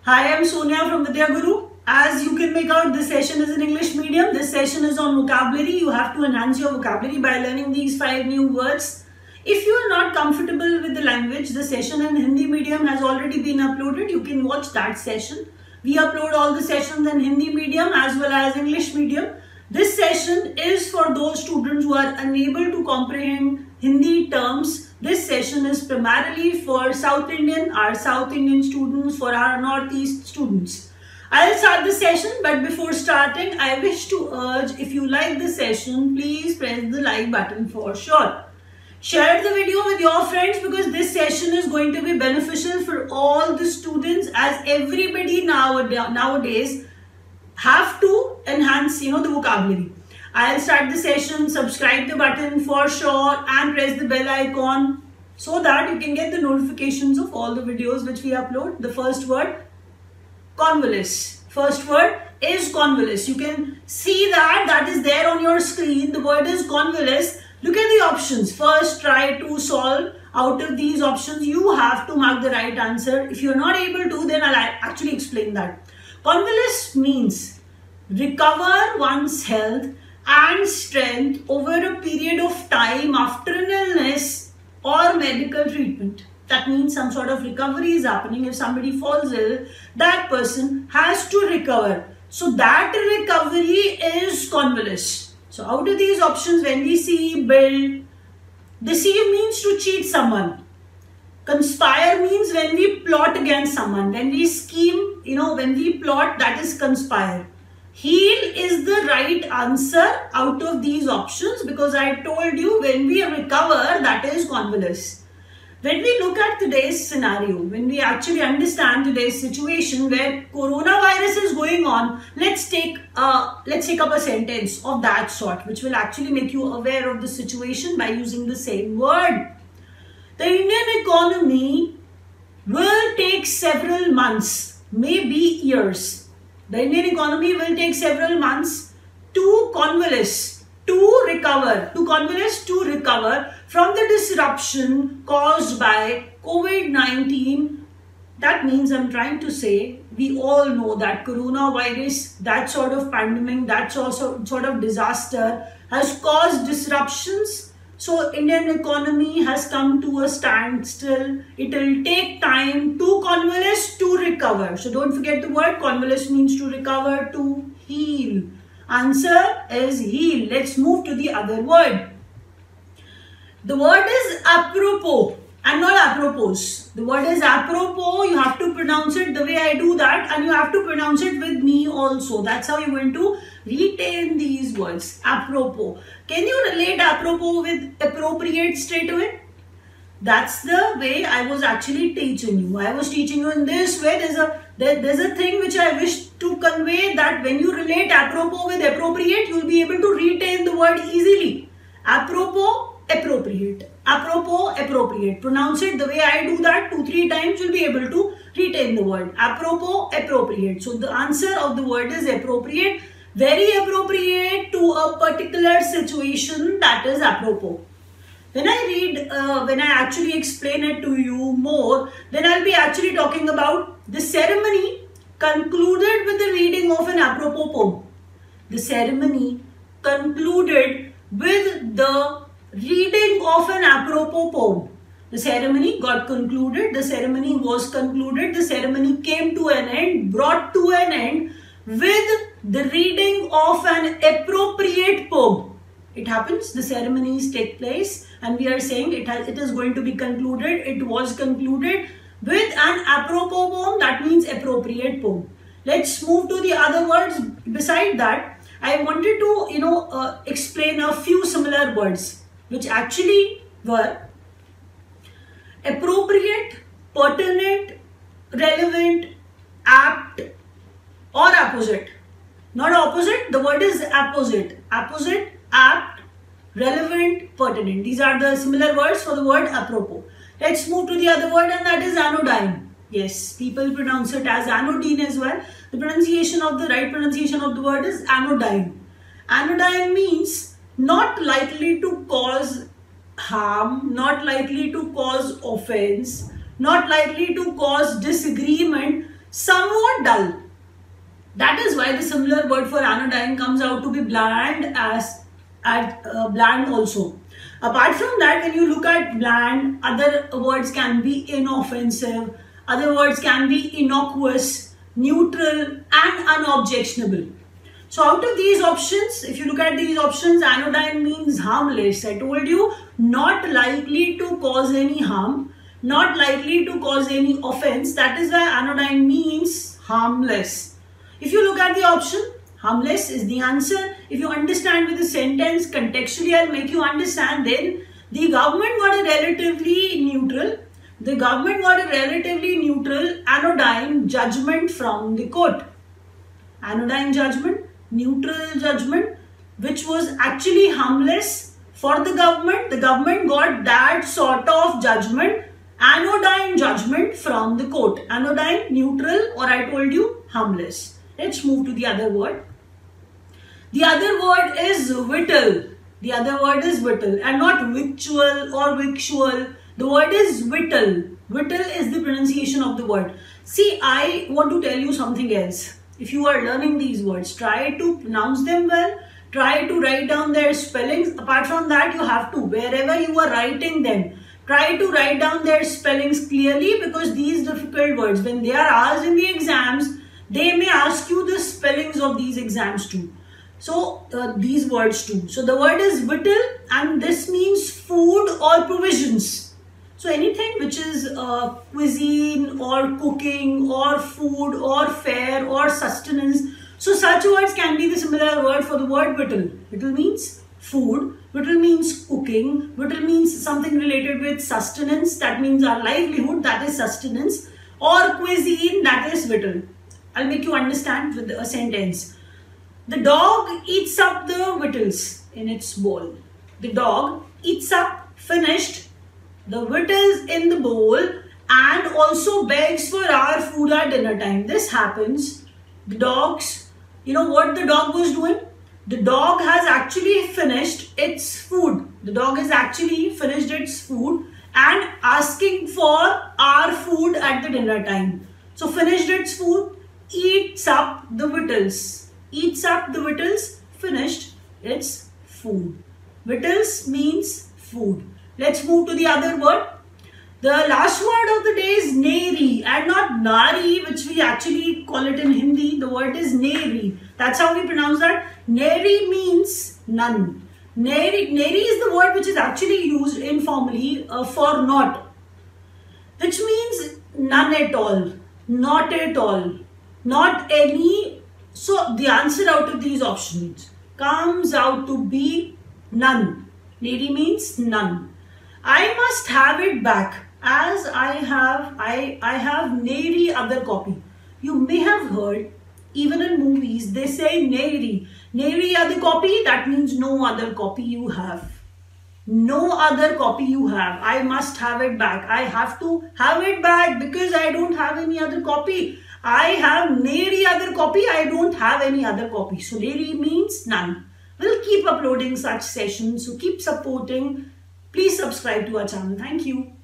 Hi, I'm Sonia from VIDYA Guru. As you can make out, this session is in English medium. This session is on vocabulary. You have to enhance your vocabulary by learning these 5 new words. If you are not comfortable with the language, the session in Hindi medium has already been uploaded. You can watch that session. We upload all the sessions in Hindi medium as well as English medium. This session is for those students who are unable to comprehend Hindi terms. This session is primarily for our South Indian students, for our Northeast students. I'll start the session, but before starting, I wish to urge, if you like the session, please press the like button for sure. Share the video with your friends because this session is going to be beneficial for all the students, as everybody nowadays have to enhance, the vocabulary. I'll start the session, subscribe the button for sure and press the bell icon so that you can get the notifications of all the videos which we upload. The first word, convalesce. First word is convalesce. You can see that is there on your screen. The word is convalesce. Look at the options. First, try to solve out of these options. You have to mark the right answer. If you're not able to, then I'll actually explain that. Convalesce means recover one's health and strength over a period of time after an illness or medical treatment. That means some sort of recovery is happening. If somebody falls ill, that person has to recover. So that recovery is convalesce. So out of these options, when we see build, deceive means to cheat someone. Conspire means when we plot against someone. When we scheme, when we plot, that is conspire. Heal is the right answer out of these options because I told you when we recover, that is convalesce. When we look at today's scenario, when we actually understand today's situation where coronavirus is going on, let's take up a sentence of that sort which will actually make you aware of the situation by using the same word. The Indian economy will take several months, maybe years. The Indian economy will take several months to convalesce, to recover from the disruption caused by COVID-19. That means I'm trying to say, we all know that coronavirus, that sort of pandemic, that sort of disaster has caused disruptions. So Indian economy has come to a standstill. It will take time to convalesce, to recover. So don't forget the word convalesce means to recover, to heal. Answer is heal. Let's move to the other word. The word is apropos and not apropos. The word is apropos. You have to pronounce it the way I do that, and you have to pronounce it with me also. That's how you're going to retain these words. Apropos. Can you relate apropos with appropriate straight away? That's the way I was actually teaching you. I was teaching you in this way. There's a thing which I wish to convey, that when you relate apropos with appropriate, you'll be able to retain the word easily. Apropos, appropriate. Apropos, appropriate. Pronounce it the way I do that 2-3 times, you'll be able to retain the word. Apropos, appropriate. So the answer of the word is appropriate. Very appropriate to a particular situation, that is apropos. When I actually explain it to you more, then I'll be actually talking about the ceremony concluded with the reading of an apropos poem. The ceremony concluded with the reading of an apropos poem. The ceremony got concluded, the ceremony was concluded, the ceremony came to an end, brought to an end with the reading of an appropriate poem. It happens, the ceremonies take place, and we are saying it is going to be concluded, it was concluded with an apropos poem, that means appropriate poem. Let's move to the other words. Beside that, I wanted to, explain a few similar words which actually were appropriate, pertinent, relevant, apt, or opposite. Not opposite, the word is apposite. Apposite, apt, relevant, pertinent. These are the similar words for the word apropos. Let's move to the other word, and that is anodyne. Yes, people pronounce it as anodyne as well. The right pronunciation of the word is anodyne. Anodyne means not likely to cause harm, not likely to cause offense, not likely to cause disagreement, somewhat or dull. That is why the similar word for anodyne comes out to be bland bland also. Apart from that, when you look at bland, other words can be inoffensive, other words can be innocuous, neutral and unobjectionable. So out of these options, if you look at these options, anodyne means harmless. I told you, not likely to cause any harm, not likely to cause any offense. That is why anodyne means harmless. If you look at the option, harmless is the answer. If you understand with the sentence, contextually I'll make you understand, then the government got a relatively neutral, anodyne judgment from the court. Anodyne judgment, neutral judgment, which was actually harmless for the government. The government got that sort of judgment, anodyne judgment from the court. Anodyne, neutral, or I told you harmless. Let's move to the other word. The other word is victual. The other word is victual and not victual or victual. The word is victual. Victual is the pronunciation of the word. See, I want to tell you something else. If you are learning these words, try to pronounce them well. Try to write down their spellings. Apart from that, you have to, wherever you are writing them, try to write down their spellings clearly, because these difficult words, when they are asked in the exams, they may ask you the spellings of these exams too. So these words too. So the word is victual and this means food or provisions. So anything which is cuisine or cooking or food or fare or sustenance. So such words can be the similar word for the word victual. Victual means food, victual means cooking, victual means something related with sustenance, that means our livelihood, that is sustenance, or cuisine, that is victual. I'll make you understand with a sentence. The dog eats up the victuals in its bowl. The dog eats up, finished, the victuals in the bowl and also begs for our food at dinner time. This happens. The dogs, you know what the dog was doing? The dog has actually finished its food. The dog has actually finished its food and asking for our food at the dinner time. So finished its food, eats up the victuals. Eats up the victuals, finished its food. Victuals means food. Let's move to the other word. The last word of the day is neri and not nari, which we actually call it in Hindi. The word is neri. That's how we pronounce that. Neri means none. Neri is the word which is actually used informally for not, which means none at all, not at all, not any. So the answer out of these options comes out to be none. Neri means none. I must have it back as I have nary other copy. You may have heard, even in movies, they say nary. Nary other copy, that means no other copy you have. No other copy you have. I must have it back. I have to have it back because I don't have any other copy. I have nary other copy. I don't have any other copy. So nary means none. We'll keep uploading such sessions. So keep supporting. Please subscribe to our channel. Thank you.